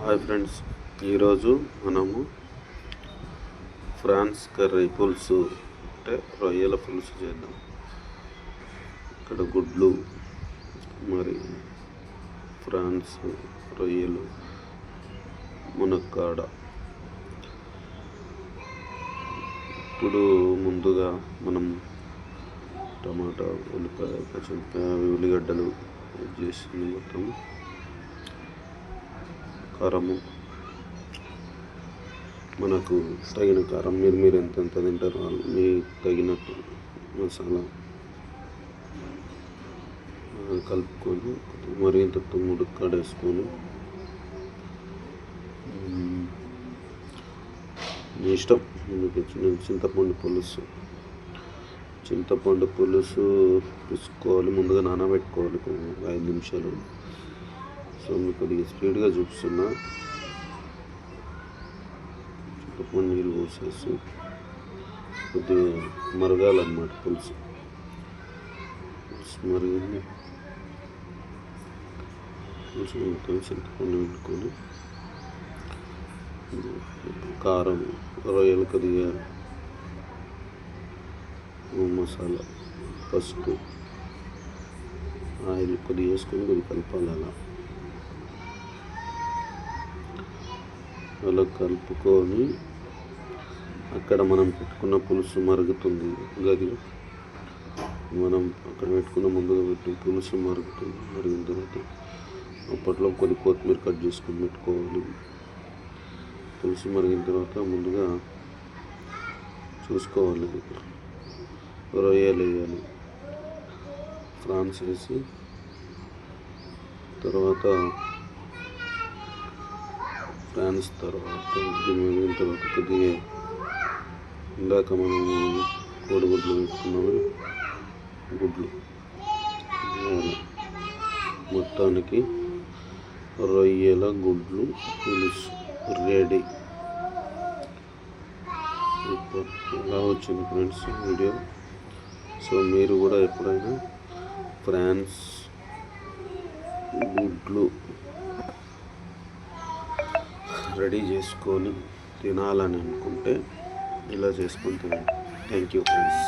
Hi friends, ఈరోజు మనము prawns curry పులుసు అంటే రొయ్యల పులుసు చేద్దాం. ఇక్కడ గుడ్లు, మరి ఫ్రాన్స్ రొయ్యలు, మునక్కాడ. ఇప్పుడు ముందుగా మనం టమాటా, ఉల్లిపాయ, పచ్చిమిరపకాయ, ఉల్లిగడ్డలు చేసి మొత్తం కారము, మనకు తగిన కారం, మీరు ఎంత తింటారో మీకు తగినట్టు మసాలా కలుపుకొని మరి ఇంత మునక్కాడ వేసుకొని మీ ఇష్టం. చింతపండు పులుసు పిసుకోవాలి, ముందుగా నానబెట్టుకోవాలి 5 నిమిషాలు. సో మీకు కొద్దిగా స్పీడ్గా చూపిస్తున్నా. చింతపండు నీళ్ళు పోసేసి కొద్దిగా మరగాలన్నమాట పులుసు మరిగింది. పులుసు మొత్తం చింతపండు పెట్టుకొని కారం, రొయ్యలు కొద్దిగా మసాలా, పసుపు, ఆయిల్ కొద్దిగా వేసుకొని కొద్దిగా కలపాలి. అలా కలుపుకొని అక్కడ మనం పెట్టుకున్న పులుసు మరుగుతుంది గదిలో. మనం అక్కడ పెట్టుకున్న ముందుగా పులుసు మరుగుతుంది. మరిగిన తర్వాత అప్పట్లో కొత్తిమీర కట్ చేసుకొని పెట్టుకోవాలి. పులుసు మరిగిన తర్వాత ముందుగా చూసుకోవాలి, రొయ్యలు వేయాలి. ఫ్రాన్స్ వేసి తర్వాత మరిగిన తర్వాత కొద్దిగా ఇందాక మనము కోడిగుడ్లు పెట్టుకున్నాము, గుడ్లు మొత్తానికి రొయ్యల గుడ్లు పులుసు రెడీ. ఎలా వచ్చింది ఫ్రెండ్స్ వీడియో? సో మీరు కూడా ఎప్పుడైనా ఫ్రాన్స్ గుడ్లు రెడీ చేసుకొని తినాలని అనుకుంటే ఇలా చేసుకొని తినండి. Thank you friends.